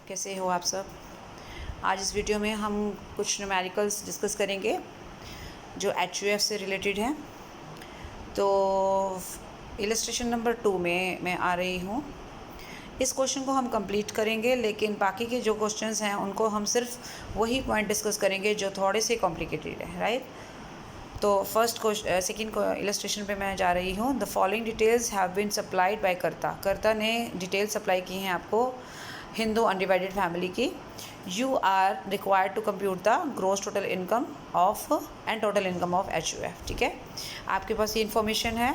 कैसे हो आप सब। आज इस वीडियो में हम कुछ न्यूमेरिकल्स डिस्कस करेंगे जो एचयूएफ से रिलेटेड हैं। तो इलस्ट्रेशन नंबर 2 में मैं आ रही हूँ। इस क्वेश्चन को हम कंप्लीट करेंगे, लेकिन बाकी के जो क्वेश्चंस हैं उनको हम सिर्फ वही पॉइंट डिस्कस करेंगे जो थोड़े से कॉम्प्लिकेटेड है, राइट। तो सेकंड इलस्ट्रेशन पे मैं जा रही हूँ। The following details have been supplied by karta ने डिटेल सप्लाई की हैं आपको हिंदू अनडिवाइडेड फैमिली की। You are required to compute the gross total income of and total income of HUF. ठीक है, आपके पास ये इन्फॉर्मेशन है।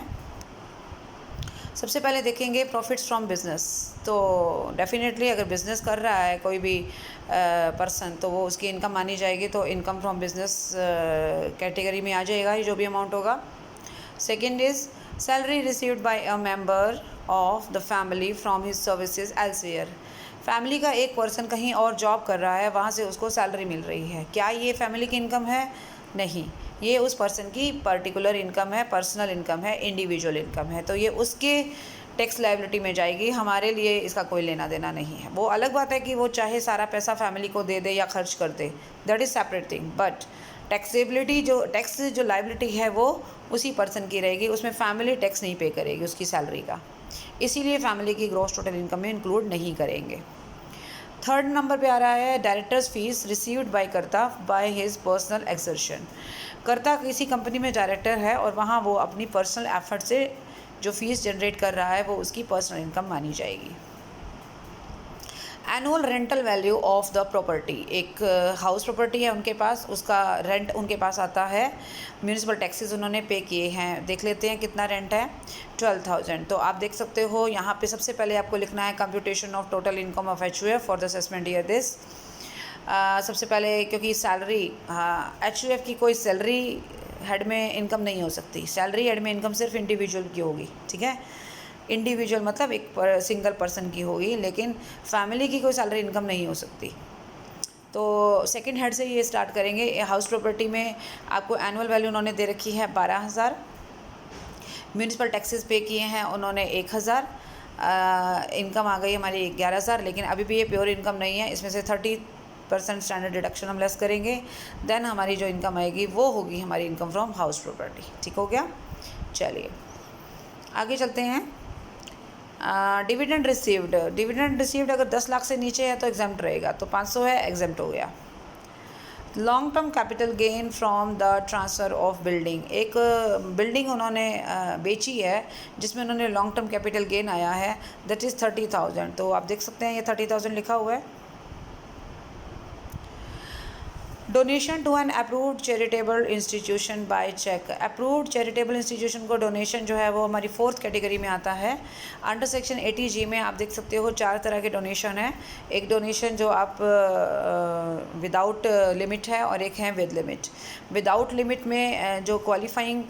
सबसे पहले देखेंगे प्रॉफिट्स फ्रॉम बिजनेस। तो डेफिनेटली अगर बिज़नेस कर रहा है कोई भी पर्सन तो वो उसकी इनकम मानी जाएगी, तो इनकम फ्रॉम बिजनेस कैटेगरी में आ जाएगा ये जो भी अमाउंट होगा। Second is salary received by a member of the family from his services elsewhere. Family का एक पर्सन कहीं और जॉब कर रहा है, वहाँ से उसको सैलरी मिल रही है। क्या ये फैमिली की इनकम है? नहीं, ये उस पर्सन की पर्टिकुलर इनकम है, पर्सनल इनकम है, इंडिविजुअल इनकम है। तो ये उसके टैक्स लायबिलिटी में जाएगी, हमारे लिए इसका कोई लेना देना नहीं है। वो अलग बात है कि वो चाहे सारा पैसा फैमिली को दे दे या खर्च कर दे, that is separate thing. But taxability जो लायबिलिटी है वो उसी पर्सन की रहेगी, उसमें फैमिली टैक्स नहीं पे करेगी उसकी सैलरी का, इसीलिए फैमिली की ग्रॉस टोटल इनकम में इंक्लूड नहीं करेंगे। थर्ड नंबर पे आ रहा है डायरेक्टर्स फीस रिसीव्ड बाय कर्ता बाय हिज पर्सनल एक्सर्शन। कर्ता किसी कंपनी में डायरेक्टर है और वहाँ वो अपनी पर्सनल एफर्ट से जो फीस जनरेट कर रहा है वो उसकी पर्सनल इनकम मानी जाएगी। Annual rental value of the property, एक हाउस प्रॉपर्टी है उनके पास, उसका रेंट उनके पास आता है। म्यूनिसिपल टैक्सेस उन्होंने पे किए हैं, देख लेते हैं कितना रेंट है। 12,000। तो आप देख सकते हो यहाँ पे सबसे पहले आपको लिखना है computation of total income of HUF for the assessment year this. सबसे पहले क्योंकि सैलरी, एचयूएफ की कोई सैलरी हेड में इनकम नहीं हो सकती, सैलरी हेड में इनकम सिर्फ इंडिविजुअल की होगी। ठीक है, इंडिविजुअल मतलब एक सिंगल पर्सन की होगी, लेकिन फैमिली की कोई सैलरी इनकम नहीं हो सकती। तो सेकंड हेड से ये स्टार्ट करेंगे। हाउस प्रॉपर्टी में आपको एनुअल वैल्यू उन्होंने दे रखी है 12,000। म्यूनिसिपल टैक्सेस पे किए हैं उन्होंने 1,000। इनकम आ गई हमारी 11,000, लेकिन अभी भी ये प्योर इनकम नहीं है, इसमें से 30% स्टैंडर्ड डिडक्शन हम लेस करेंगे। देन हमारी जो इनकम आएगी वो होगी हमारी इनकम फ्रॉम हाउस प्रॉपर्टी। ठीक हो गया, चलिए आगे चलते हैं। डिविडेंड रिसीव्ड अगर 10 लाख से नीचे है तो एग्जाम्प्ट रहेगा, तो 500 है, एग्जाम्प्ट हो गया। Long term capital gain from the transfer of building, एक बिल्डिंग उन्होंने बेची है जिसमें उन्होंने लॉन्ग टर्म कैपिटल गेन आया है, दैट इज़ 30,000। तो आप देख सकते हैं ये 30,000 लिखा हुआ है। Donation to an approved charitable institution by cheque, approved charitable institution को डोनेशन जो है वो हमारी 4th कैटेगरी में आता है। अंडर सेक्शन 80G में आप देख सकते हो 4 तरह के डोनेशन है। एक डोनेशन जो आप विदाउट लिमिट है और एक है विद लिमिट। विदाउट लिमिट में जो क्वालिफाइंग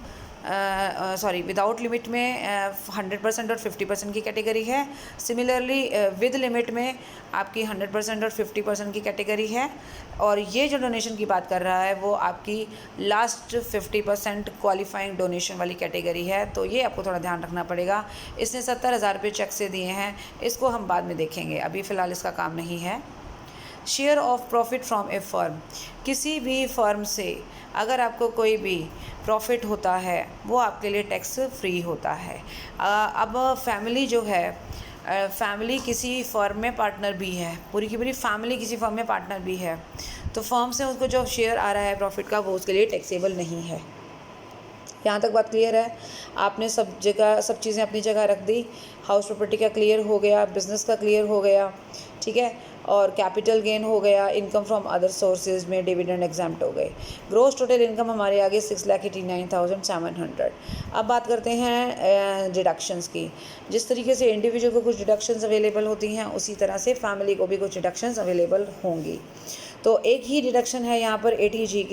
विदाउट लिमिट में 100% और 50% की कैटेगरी है। सिमिलरली विद लिमिट में आपकी 100% और 50% की कैटेगरी है। और ये जो डोनेशन की बात कर रहा है वो आपकी लास्ट 50% क्वालिफाइंग डोनेशन वाली कैटेगरी है। तो ये आपको थोड़ा ध्यान रखना पड़ेगा। इसने 70,000 रुपये चेक से दिए हैं, इसको हम बाद में देखेंगे, अभी फ़िलहाल इसका काम नहीं है। Share of profit from A firm, किसी भी फर्म से अगर आपको कोई भी प्रॉफिट होता है वो आपके लिए टैक्स फ्री होता है। अब फैमिली जो है, फैमिली किसी फर्म में पार्टनर भी है, पूरी की पूरी फैमिली किसी फर्म में पार्टनर भी है, तो फर्म से उसको जो शेयर आ रहा है प्रॉफिट का वो उसके लिए टैक्सेबल नहीं है। यहाँ तक बात क्लियर है? आपने सब जगह सब चीज़ें अपनी जगह रख दी। हाउस प्रॉपर्टी का क्लियर हो गया, बिज़नेस का क्लियर हो गया, ठीक है, और कैपिटल गेन हो गया। इनकम फ्रॉम अदर सोर्सेज में डिविडेंड एग्जाम्प्ट हो गए। ग्रोस टोटल इनकम हमारे आगे 6,89,700। अब बात करते हैं डिडक्शंस की। जिस तरीके से इंडिविजुअल को कुछ डिडक्शंस अवेलेबल होती हैं उसी तरह से फैमिली को भी कुछ डिडक्शंस अवेलेबल होंगी। तो एक ही डिडक्शन है यहाँ पर 80G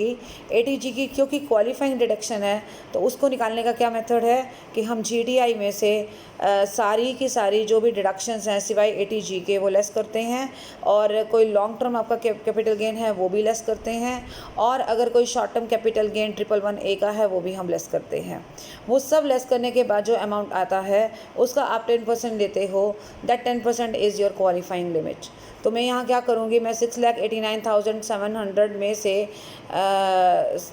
की, क्योंकि क्वालिफाइंग डिडक्शन है तो उसको निकालने का क्या मेथड है कि हम GDI में से सारी की सारी जो भी डिडक्शंस हैं सिवाय 80G के वो लेस करते हैं और कोई लॉन्ग टर्म आपका कैपिटल गेन है वो भी लेस करते हैं, और अगर कोई short term capital gain 111A का है वो भी हम लेस करते हैं। वो सब लेस करने के बाद जो अमाउंट आता है उसका आप 10% लेते हो, that 10% is your qualifying limit. तो मैं यहाँ क्या करूँगी, मैं 6,89,700 में से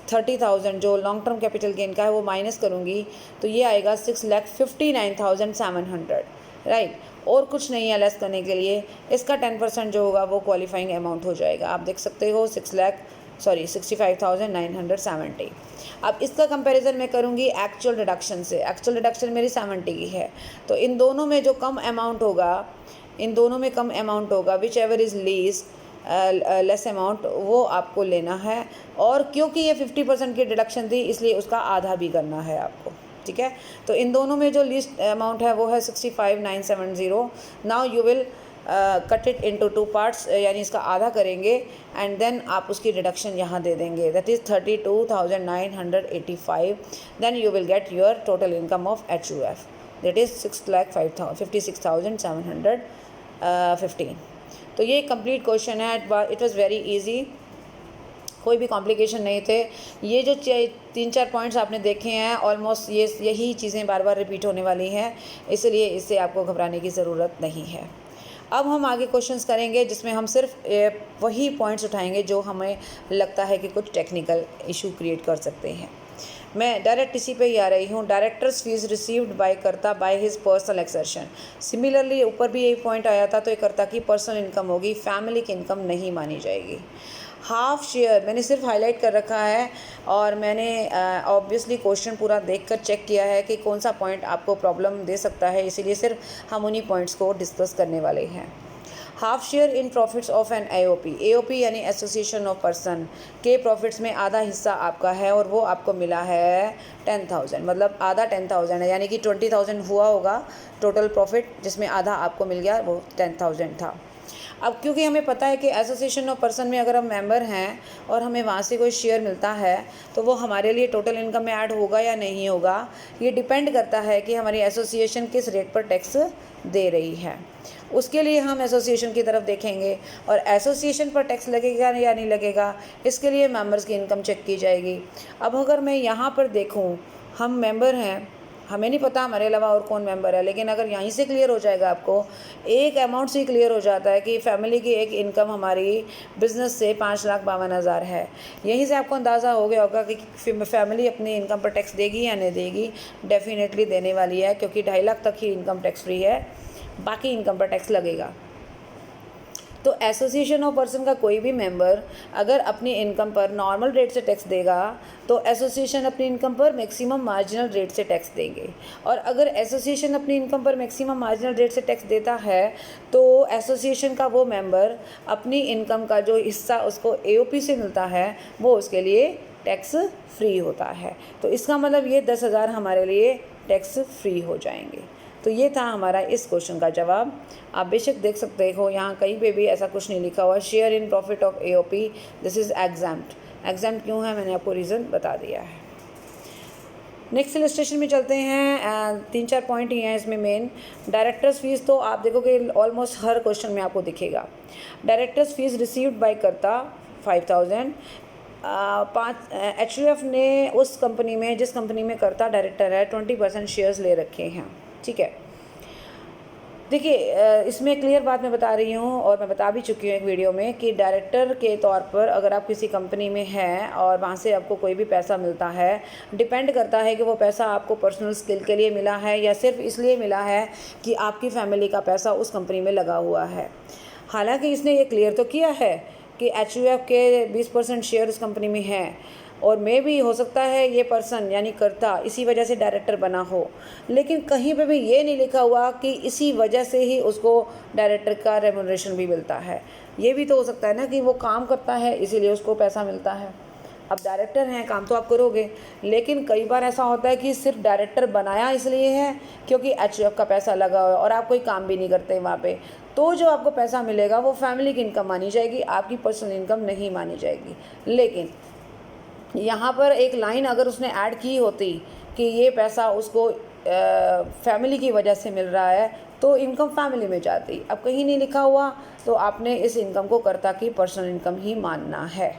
30,000 जो लॉन्ग टर्म कैपिटल गेन का है वो माइनस करूँगी, तो ये आएगा 6,59,700, राइट। और कुछ नहीं है लेस करने के लिए, इसका 10% जो होगा वो क्वालिफाइंग अमाउंट हो जाएगा। आप देख सकते हो 65,970। अब इसका कंपैरिजन मैं करूँगी एक्चुअल डिडक्शन से। एक्चुअल डिडक्शन मेरी 70 की है, तो इन दोनों में जो कम अमाउंट होगा which ever is less amount वो आपको लेना है। और क्योंकि ये 50% की डिडक्शन थी इसलिए उसका आधा भी करना है आपको, ठीक है। तो इन दोनों में जो लीस्ट अमाउंट है वो है 65,970। Now you will cut it into 2 parts, यानी इसका आधा करेंगे एंड देन आप उसकी डिडक्शन यहाँ दे देंगे, that is 32,985। Then you will get your total income of HUF, that is 6,56,715। तो ये कंप्लीट क्वेश्चन है। इट वाज वेरी इजी, कोई भी कॉम्प्लिकेशन नहीं थे। ये जो 3-4 पॉइंट्स आपने देखे हैं ऑलमोस्ट यही चीज़ें बार बार रिपीट होने वाली हैं, इसलिए इससे आपको घबराने की ज़रूरत नहीं है। अब हम आगे क्वेश्चंस करेंगे जिसमें हम सिर्फ वही पॉइंट्स उठाएंगे जो हमें लगता है कि कुछ टेक्निकल इशू क्रिएट कर सकते हैं। मैं डायरेक्ट इसी पे ही आ रही हूँ। डायरेक्टर्स फीस रिसीव्ड बाय कर्ता by his personal exertion. Similarly ऊपर भी यही पॉइंट आया था, तो ये कर्ता की पर्सनल इनकम होगी, फैमिली की इनकम नहीं मानी जाएगी। हाफ शेयर मैंने सिर्फ हाईलाइट कर रखा है, और मैंने ऑब्वियसली क्वेश्चन पूरा देखकर चेक किया है कि कौन सा पॉइंट आपको प्रॉब्लम दे सकता है, इसीलिए सिर्फ हम उन्हीं पॉइंट्स को डिस्कस करने वाले हैं। Half share in profits of an AOP यानी एसोसिएशन ऑफ पर्सन के प्रॉफिट्स में आधा हिस्सा आपका है, और वो आपको मिला है 10,000, मतलब आधा 10,000 है, यानी कि 20,000 हुआ होगा टोटल प्रॉफिट, जिसमें आधा आपको मिल गया, वो 10,000 था। अब क्योंकि हमें पता है कि एसोसिएशन ऑफ पर्सन में अगर हम मेंबर हैं और हमें वहाँ से कोई शेयर मिलता है तो वो हमारे लिए टोटल इनकम में ऐड होगा या नहीं होगा, ये डिपेंड करता है कि हमारी एसोसिएशन किस रेट पर टैक्स दे रही है। उसके लिए हम एसोसिएशन की तरफ देखेंगे, और एसोसिएशन पर टैक्स लगेगा या नहीं लगेगा इसके लिए मेंबर्स की इनकम चेक की जाएगी। अब अगर मैं यहाँ पर देखूँ, हम मेंबर हैं, हमें नहीं पता हमारे अलावा और कौन मेंबर है, लेकिन अगर यहीं से क्लियर हो जाएगा, आपको एक अमाउंट से क्लियर हो जाता है कि फैमिली की एक इनकम हमारी बिज़नेस से 5,52,000 है। यहीं से आपको अंदाज़ा हो गया होगा कि फैमिली अपनी इनकम पर टैक्स देगी या नहीं देगी। डेफिनेटली देने वाली है, क्योंकि 2.5 लाख तक ही इनकम टैक्स फ्री है, बाकी इनकम पर टैक्स लगेगा। तो एसोसिएशन ऑफ पर्सन का कोई भी मेंबर अगर अपनी इनकम पर नॉर्मल रेट से टैक्स देगा तो एसोसिएशन अपनी इनकम पर मैक्सिमम मार्जिनल रेट से टैक्स देंगे, और अगर एसोसिएशन अपनी इनकम पर मैक्सिमम मार्जिनल रेट से टैक्स देता है तो एसोसिएशन का वो मेंबर अपनी इनकम का जो हिस्सा उसको AOP से मिलता है वो उसके लिए टैक्स फ्री होता है। तो इसका मतलब ये 10,000 हमारे लिए टैक्स फ्री हो जाएंगे। तो ये था हमारा इस क्वेश्चन का जवाब। आप बेशक देख सकते हो यहाँ कहीं पे भी ऐसा कुछ नहीं लिखा हुआ share in profit of AOP, this is exempt. Exempt क्यों है मैंने आपको रीज़न बता दिया है। नेक्स्ट इलस्ट्रेशन में चलते हैं। 3-4 पॉइंट ही हैं इसमें मेन। डायरेक्टर्स फीस तो आप देखोगे ऑलमोस्ट हर क्वेश्चन में आपको दिखेगा। डायरेक्टर्स फीस रिसीव्ड बाय कर्ता 5,000। HUF ने उस कंपनी में जिस कंपनी में कर्ता डायरेक्टर है 20% शेयर्स ले रखे हैं, ठीक है। देखिए इसमें क्लियर बात मैं बता रही हूँ, और मैं बता भी चुकी हूँ एक वीडियो में, कि डायरेक्टर के तौर पर अगर आप किसी कंपनी में हैं और वहाँ से आपको कोई भी पैसा मिलता है, डिपेंड करता है कि वो पैसा आपको पर्सनल स्किल के लिए मिला है या सिर्फ इसलिए मिला है कि आपकी फैमिली का पैसा उस कंपनी में लगा हुआ है। हालांकि इसने ये क्लियर तो किया है कि HUF के 20% शेयर उस कंपनी में हैं, और मे भी हो सकता है ये पर्सन यानी कर्ता इसी वजह से डायरेक्टर बना हो, लेकिन कहीं पे भी ये नहीं लिखा हुआ कि इसी वजह से ही उसको डायरेक्टर का रेम्यूनरेशन भी मिलता है। ये भी तो हो सकता है ना कि वो काम करता है इसीलिए उसको पैसा मिलता है। अब डायरेक्टर हैं, काम तो आप करोगे, लेकिन कई बार ऐसा होता है कि सिर्फ डायरेक्टर बनाया इसलिए है क्योंकि HUF का पैसा लगा हुआ है और आप कोई काम भी नहीं करते वहाँ पे, तो जो आपको पैसा मिलेगा वो फैमिली की इनकम मानी जाएगी, आपकी पर्सनल इनकम नहीं मानी जाएगी। लेकिन यहाँ पर एक लाइन अगर उसने ऐड की होती कि ये पैसा उसको फैमिली की वजह से मिल रहा है, तो इनकम फैमिली में जाती। अब कहीं नहीं लिखा हुआ तो आपने इस इनकम को कर्ता की पर्सनल इनकम ही मानना है,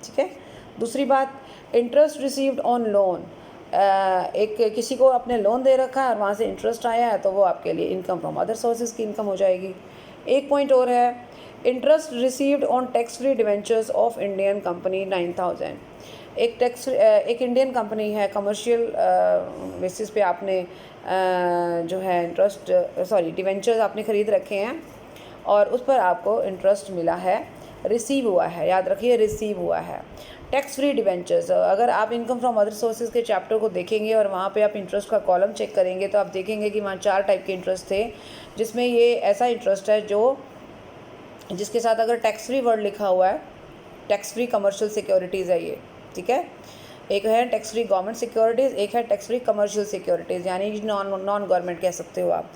ठीक है। दूसरी बात, इंटरेस्ट रिसीव्ड ऑन लोन, एक किसी को आपने लोन दे रखा है और वहाँ से इंटरेस्ट आया है तो वो आपके लिए इनकम फ्रॉम अदर सोर्सेज की इनकम हो जाएगी। एक पॉइंट और है, interest received on tax free debentures of Indian company 9000। एक इंडियन कंपनी है, कमर्शियल बेसिस पे आपने जो है डिवेंचर्स आपने ख़रीद रखे हैं और उस पर आपको इंटरेस्ट मिला है, रिसीव हुआ है, याद रखिए रिसीव हुआ है। टैक्स फ्री डिवेंचर्स, अगर आप इनकम फ्रॉम अदर सोर्सेज के चैप्टर को देखेंगे और वहाँ पे आप इंटरेस्ट का कॉलम चेक करेंगे तो आप देखेंगे कि वहाँ 4 टाइप के इंटरेस्ट थे, जिसमें ये ऐसा इंटरेस्ट है जिसके साथ अगर टैक्स फ्री वर्ड लिखा हुआ है, टैक्स फ्री कमर्शियल सिक्योरिटीज़ है ये, ठीक है। एक है टैक्स फ्री गवर्नमेंट सिक्योरिटीज़, एक है टैक्स फ्री कमर्शियल सिक्योरिटीज़, यानी नॉन गवर्नमेंट कह सकते हो आप।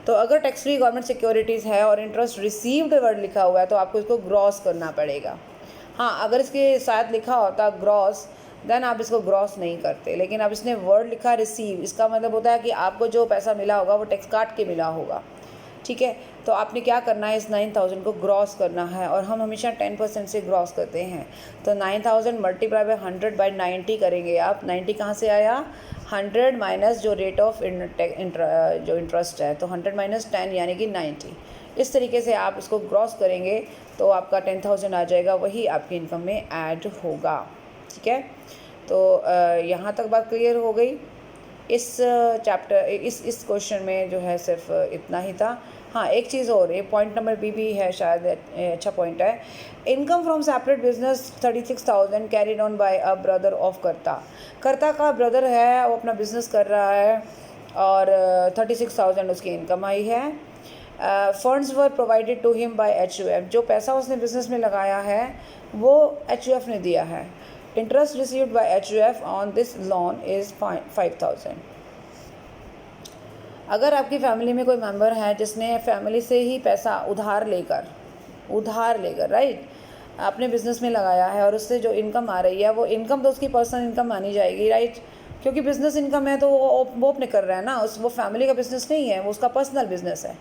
तो अगर टैक्स फ्री गवर्नमेंट सिक्योरिटीज़ है और इंटरेस्ट रिसीव्ड वर्ड लिखा हुआ है तो आपको इसको ग्रॉस करना पड़ेगा। हाँ, अगर इसके साथ लिखा होता ग्रॉस देन आप इसको ग्रॉस नहीं करते, लेकिन अब इसने वर्ड लिखा रिसीव, इसका मतलब होता है कि आपको जो पैसा मिला होगा वो टैक्स काट के मिला होगा, ठीक है। तो आपने क्या करना है, इस 9000 को ग्रॉस करना है और हम हमेशा 10% से ग्रॉस करते हैं। तो 9000 मल्टीप्लाई बाय 100 बाई 90 करेंगे आप। 90 कहाँ से आया, 100 माइनस जो रेट ऑफ जो इंटरेस्ट है, तो 100 माइनस 10 यानी कि 90। इस तरीके से आप इसको ग्रॉस करेंगे तो आपका 10,000 आ जाएगा, वही आपकी इनकम में ऐड होगा, ठीक है। तो यहाँ तक बात क्लियर हो गई। इस चैप्टर इस क्वेश्चन में जो है सिर्फ इतना ही था। हाँ, एक चीज़ और, ये पॉइंट नंबर बी भी है, शायद अच्छा पॉइंट है। Income from separate business 36,000 carried on by a brother of karta का ब्रदर है, वो अपना बिजनेस कर रहा है और 36,000 उसकी इनकम आई है। Funds were provided to him by HUF, जो पैसा उसने बिजनेस में लगाया है वो HUF ने दिया है। Interest received by HUF on this loan is 5,000। अगर आपकी फैमिली में कोई मेंबर है जिसने फैमिली से ही पैसा उधार लेकर राइट अपने बिजनेस में लगाया है और उससे जो इनकम आ रही है वो इनकम तो उसकी पर्सनल इनकम मानी जाएगी, राइट, क्योंकि बिज़नेस इनकम है तो वो अपने कर रहा है ना, वो फैमिली का बिज़नेस नहीं है, वो उसका पर्सनल बिज़नेस है।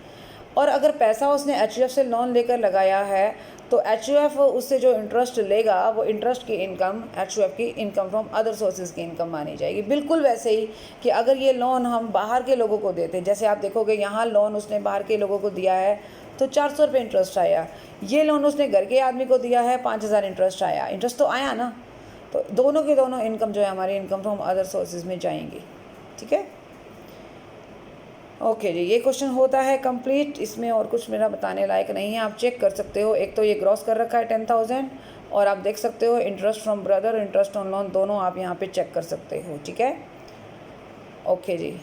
और अगर पैसा उसने HUF से लोन लेकर लगाया है तो HUF उससे जो इंटरेस्ट लेगा वो इंटरेस्ट की इनकम HUF की इनकम फ्रॉम अदर सोर्सेज की इनकम मानी जाएगी। बिल्कुल वैसे ही कि अगर ये लोन हम बाहर के लोगों को देते, जैसे आप देखोगे यहाँ लोन उसने बाहर के लोगों को दिया है तो 400 रुपये इंटरेस्ट आया, ये लोन उसने घर के आदमी को दिया है 5,000 इंटरेस्ट आया, इंटरेस्ट तो आया ना। तो दोनों के दोनों इनकम जो है हमारी इनकम फ्रॉम अदर सोर्सेज में जाएंगी, ठीक है। ओके जी, ये क्वेश्चन होता है कंप्लीट। इसमें और कुछ मेरा बताने लायक नहीं है, आप चेक कर सकते हो। एक तो ये ग्रॉस कर रखा है 10,000 और आप देख सकते हो interest from brother, interest on loan, दोनों आप यहाँ पे चेक कर सकते हो, ठीक है। ओके जी।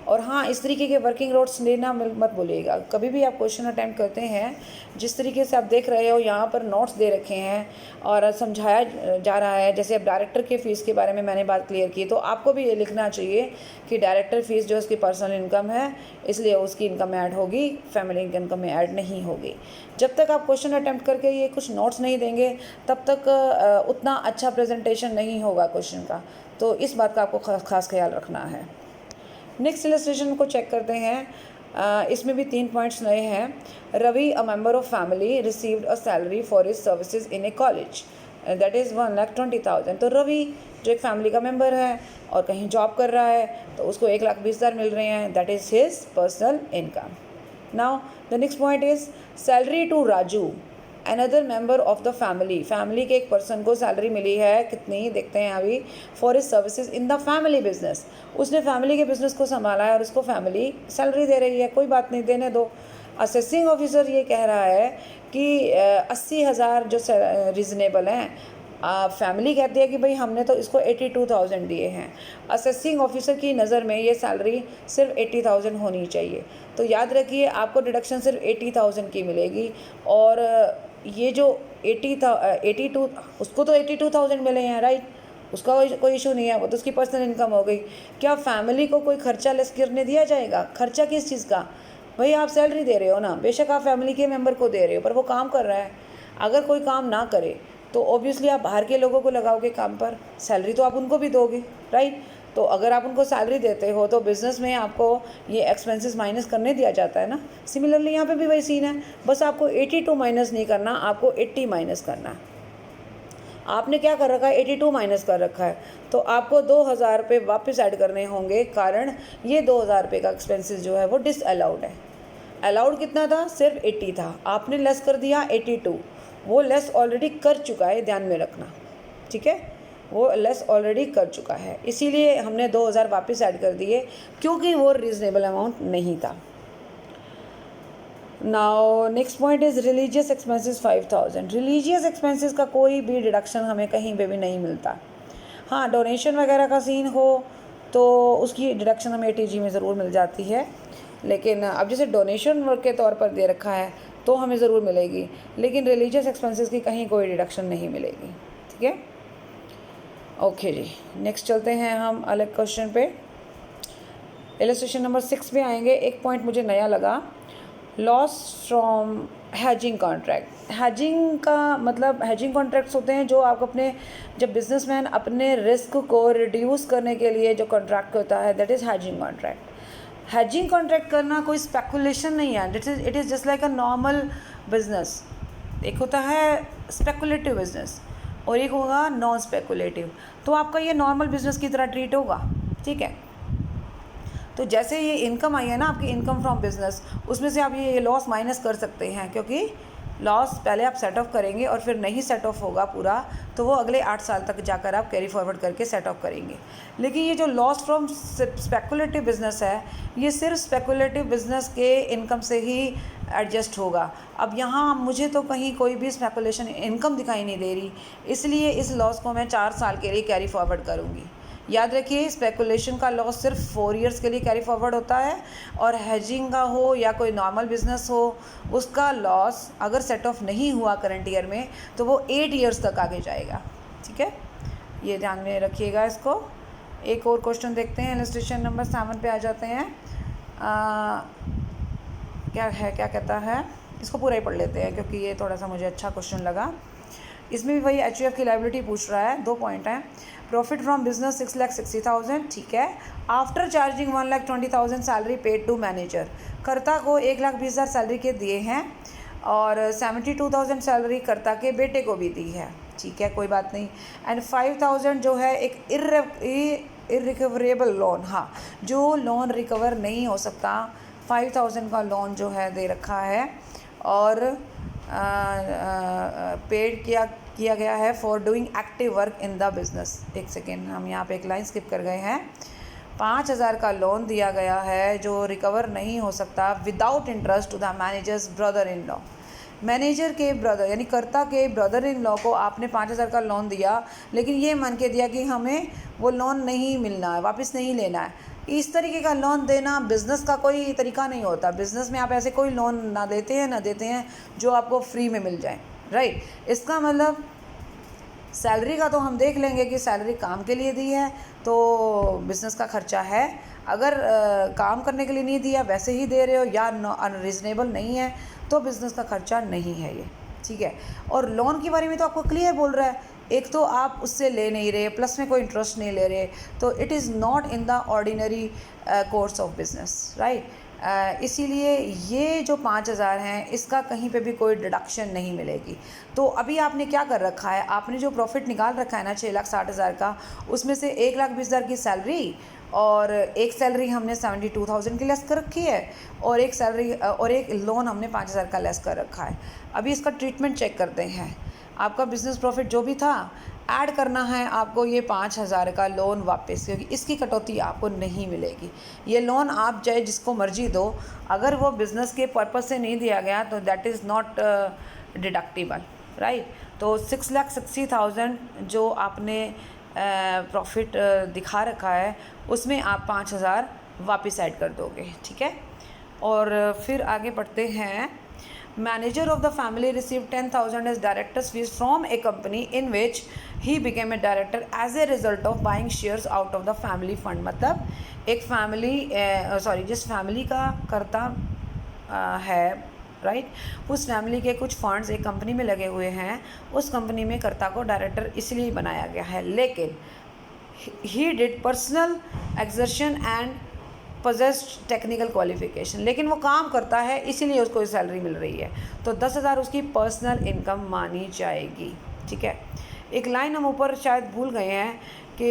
और हाँ, इस तरीके के वर्किंग नोट्स लेना मत भूलिएगा। कभी भी आप क्वेश्चन अटैम्प्ट करते हैं, जिस तरीके से आप देख रहे हो यहाँ पर नोट्स दे रखे हैं और समझाया जा रहा है, जैसे अब डायरेक्टर के फ़ीस के बारे में मैंने बात क्लियर की, तो आपको भी ये लिखना चाहिए कि डायरेक्टर फ़ीस जो उसकी पर्सनल इनकम है इसलिए उसकी इनकम ऐड होगी, फैमिली इनकम में ऐड नहीं होगी। जब तक आप क्वेश्चन अटैम्प्ट करके ये कुछ नोट्स नहीं देंगे तब तक उतना अच्छा प्रेजेंटेशन नहीं होगा क्वेश्चन का, तो इस बात का आपको खास ख्याल रखना है। नेक्स्ट इलस्ट्रेशन को चेक करते हैं। इसमें भी 3 पॉइंट्स नए हैं। Ravi, a member of family, received a salary for his services in a college, that is 1,20,000। तो रवि जो एक फैमिली का मेंबर है और कहीं जॉब कर रहा है तो उसको 1,20,000 मिल रहे हैं, that is his personal income. Now the next point is salary to Raju, another member of the family के एक पर्सन को सैलरी मिली है, कितनी देखते हैं अभी, for his services in the family business. उसने फैमिली के बिजनेस को संभाला है और उसको फैमिली सैलरी दे रही है, कोई बात नहीं, देने दो। असेसिंग ऑफिसर ये कह रहा है कि 80,000 जो रीज़नेबल हैं, फैमिली कहती है कि भाई हमने तो इसको 82,000 दिए हैं। असेसिंग ऑफिसर की नज़र में ये सैलरी सिर्फ 80,000 होनी चाहिए। तो याद रखिए आपको डिडक्शन सिर्फ 80,000 की मिलेगी और ये जो 82 उसको तो 82,000 मिले हैं, राइट, उसका कोई इशू नहीं है, वो तो उसकी पर्सनल इनकम हो गई। क्या फैमिली को कोई खर्चा लेस करने दिया जाएगा? खर्चा किस चीज़ का? भाई आप सैलरी दे रहे हो ना, बेशक आप फैमिली के मेंबर को दे रहे हो पर वो काम कर रहा है। अगर कोई काम ना करे तो ऑब्वियसली आप बाहर के लोगों को लगाओगे काम पर, सैलरी तो आप उनको भी दोगे, राइट। तो अगर आप उनको सैलरी देते हो तो बिज़नेस में आपको ये एक्सपेंसेस माइनस करने दिया जाता है ना। सिमिलरली यहाँ पे भी वही सीन है, बस आपको 82 माइनस नहीं करना, आपको 80 माइनस करना है। आपने क्या कर रखा है, 82 माइनस कर रखा है, तो आपको 2000 रुपये वापस ऐड करने होंगे, कारण ये 2000 रुपये का एक्सपेंसेस जो है वो डिसअलाउड है। अलाउड कितना था, सिर्फ 80 था, आपने लेस कर दिया 82, वो लेस ऑलरेडी कर चुका है, ध्यान में रखना, ठीक है, वो लेस ऑलरेडी कर चुका है, इसीलिए हमने 2000 वापस ऐड कर दिए, क्योंकि वो रीज़नेबल अमाउंट नहीं था। Now next point is religious expenses 5000। Religious expenses का कोई भी डिडक्शन हमें कहीं पे भी नहीं मिलता। हाँ, डोनेशन वगैरह का सीन हो तो उसकी डिडक्शन हमें ATG में ज़रूर मिल जाती है, लेकिन अब जैसे डोनेशन के तौर पर दे रखा है तो हमें ज़रूर मिलेगी, लेकिन रिलीजियस एक्सपेंसेस की कहीं कोई डिडक्शन नहीं मिलेगी, ठीक है। ओके जी, नेक्स्ट चलते हैं हम अलग क्वेश्चन पे। इलस्ट्रेशन नंबर 6 पे आएंगे। एक पॉइंट मुझे नया लगा, loss from hedging contract. Hedging का मतलब, हैजिंग कॉन्ट्रैक्ट्स होते हैं जो आप अपने, जब बिजनेसमैन अपने रिस्क को रिड्यूस करने के लिए जो कॉन्ट्रैक्ट होता है, that is hedging contract. Hedging contract करना कोई स्पेकुलेशन नहीं है, it is just like a normal business. एक होता है स्पेकुलेटिव बिजनेस और एक होगा नॉन स्पेकुलेटिव, तो आपका ये नॉर्मल बिजनेस की तरह ट्रीट होगा, ठीक है। तो जैसे ये इनकम आई है ना आपकी, इनकम फ्रॉम बिजनेस, उसमें से आप ये लॉस माइनस कर सकते हैं, क्योंकि लॉस पहले आप सेट ऑफ करेंगे और फिर नहीं सेट ऑफ होगा पूरा, तो वो अगले 8 साल तक जाकर आप कैरी फॉरवर्ड करके सेट ऑफ करेंगे। लेकिन ये जो लॉस फ्रॉम स्पेकुलेटिव बिजनेस है, ये सिर्फ स्पेकुलेटिव बिजनेस के इनकम से ही एडजस्ट होगा। अब यहाँ मुझे तो कहीं कोई भी स्पेकुलेशन इनकम दिखाई नहीं दे रही, इसलिए इस लॉस को मैं 4 साल के लिए कैरी फॉरवर्ड करूँगी। याद रखिए, स्पेकुलेशन का लॉस सिर्फ 4 ईयर्स के लिए कैरी फॉरवर्ड होता है, और हेजिंग का हो या कोई नॉर्मल बिजनेस हो, उसका लॉस अगर सेट ऑफ नहीं हुआ करंट ईयर में तो वो 8 ईयर्स तक आगे जाएगा, ठीक है, ये ध्यान में रखिएगा इसको। एक और क्वेश्चन देखते हैं, इलस्ट्रेशन नंबर 7 पे आ जाते हैं। क्या कहता है, इसको पूरा ही पढ़ लेते हैं क्योंकि ये थोड़ा सा मुझे अच्छा क्वेश्चन लगा। इसमें भी वही HUF की लाइबिलिटी पूछ रहा है, 2 पॉइंट हैं। प्रॉफिट फ्रॉम बिजनेस 6,60,000, ठीक है। After charging 1,20,000 salary paid to manager, कर्ता को 1,20,000 सैलरी के दिए हैं और 72,000 सैलरी कर्ता के बेटे को भी दी है, ठीक है, कोई बात नहीं। एंड 5,000 जो है एक इरिकवरेबल लोन, हाँ, जो लोन रिकवर नहीं हो सकता, 5,000 का लोन जो है दे रखा है, और पेड किया गया है for doing active work in the business. एक सेकेंड, हम यहाँ पे एक लाइन स्किप कर गए हैं। 5,000 का लोन दिया गया है जो रिकवर नहीं हो सकता without interest to the manager's brother in law. Manager के ब्रदर यानी कर्ता के ब्रदर इन लॉ को आपने 5,000 का लोन दिया, लेकिन ये मान के दिया कि हमें वो लोन नहीं मिलना है, वापस नहीं लेना है। इस तरीके का लोन देना बिज़नेस का कोई तरीका नहीं होता। बिज़नेस में आप ऐसे कोई लोन ना देते हैं जो आपको फ्री में मिल जाए, राइट। इसका मतलब सैलरी का तो हम देख लेंगे कि सैलरी काम के लिए दी है तो बिज़नेस का खर्चा है। अगर काम करने के लिए नहीं दिया, वैसे ही दे रहे हो या अनरीज़नेबल नहीं है, तो बिज़नेस का खर्चा नहीं है ये, ठीक है। और लोन के बारे में तो आपको क्लियर बोल रहा है, एक तो आप उससे ले नहीं रहे, प्लस में कोई इंटरेस्ट नहीं ले रहे, तो it is not in the ordinary course of business, right. इसीलिए ये जो 5,000 हैं, इसका कहीं पे भी कोई डिडक्शन नहीं मिलेगी। तो अभी आपने क्या कर रखा है, आपने जो प्रॉफिट निकाल रखा है ना 6,60,000 का, उसमें से 1,20,000 की सैलरी और एक सैलरी हमने 72,000 की लेस कर रखी है, और एक सैलरी और एक लोन हमने 5,000 का लेस कर रखा है। अभी इसका ट्रीटमेंट चेक करते हैं। आपका बिज़नेस प्रॉफिट जो भी था, ऐड करना है आपको ये 5,000 का लोन वापस, क्योंकि इसकी कटौती आपको नहीं मिलेगी। ये लोन आप चाहे जिसको मर्जी दो, अगर वो बिज़नेस के पर्पज़ से नहीं दिया गया तो that is not deductible, right. तो 6,60,000 जो आपने प्रॉफिट दिखा रखा है, उसमें आप 5,000 वापस ऐड कर दोगे, ठीक है। और फिर आगे बढ़ते हैं। Manager of the family received 10,000 as director's fees from a company in which he became a director as a result of buying shares out of the family fund। मतलब एक फैमिली जिस फैमिली का करता है, राइट, उस family के कुछ funds एक कंपनी में लगे हुए हैं, उस कंपनी में कर्ता को डायरेक्टर इसलिए बनाया गया है। लेकिन he did personal exertion and possessed technical qualification, लेकिन वो काम करता है इसीलिए उसको सैलरी मिल रही है, तो 10,000 उसकी पर्सनल इनकम मानी जाएगी। ठीक है, एक लाइन हम ऊपर शायद भूल गए हैं कि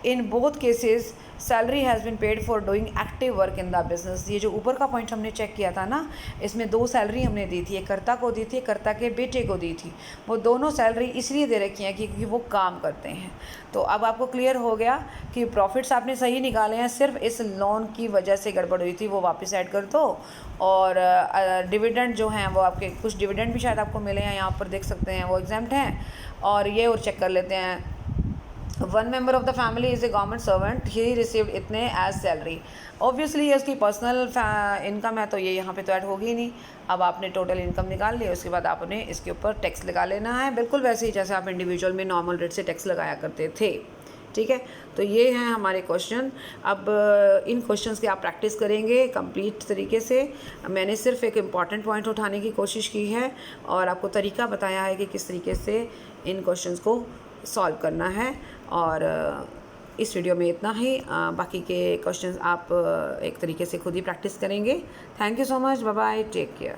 in both cases salary has been paid for doing active work in the business. ये जो ऊपर का पॉइंट हमने चेक किया था ना, इसमें 2 सैलरी हमने दी थी, एक कर्ता को दी थी, एक कर्ता के बेटे को दी थी। वो दोनों सैलरी इसलिए दे रखी हैं क्योंकि वो काम करते हैं। तो अब आपको क्लियर हो गया कि प्रॉफिट्स आपने सही निकाले हैं, सिर्फ इस लोन की वजह से गड़बड़ हुई थी, वो वापस ऐड कर दो। और डिविडेंड जो हैं वो आपके कुछ डिविडेंड भी शायद आपको मिले हैं, यहाँ पर देख सकते हैं, वो एग्जाम्प्ट हैं। और ये और चेक कर लेते हैं, 1 member of the family is a government servant, he received इतने एज सैलरी। ऑब्वियसली ये उसकी पर्सनल इनकम है, तो ये यहाँ पे तो ऐड होगी ही नहीं। अब आपने टोटल इनकम निकाल ली, उसके बाद आपने इसके ऊपर टैक्स लगा लेना है, बिल्कुल वैसे ही जैसे आप इंडिविजुअल में नॉर्मल रेट से टैक्स लगाया करते थे। ठीक है, तो ये हैं हमारे क्वेश्चन। अब इन क्वेश्चंस की आप प्रैक्टिस करेंगे कंप्लीट तरीके से। मैंने सिर्फ एक इम्पॉर्टेंट पॉइंट उठाने की कोशिश की है और आपको तरीका बताया है कि किस तरीके से इन क्वेश्चंस को सॉल्व करना है। और इस वीडियो में इतना ही, बाकी के क्वेश्चंस आप एक तरीके से खुद ही प्रैक्टिस करेंगे। Thank you so much, bye bye, take care.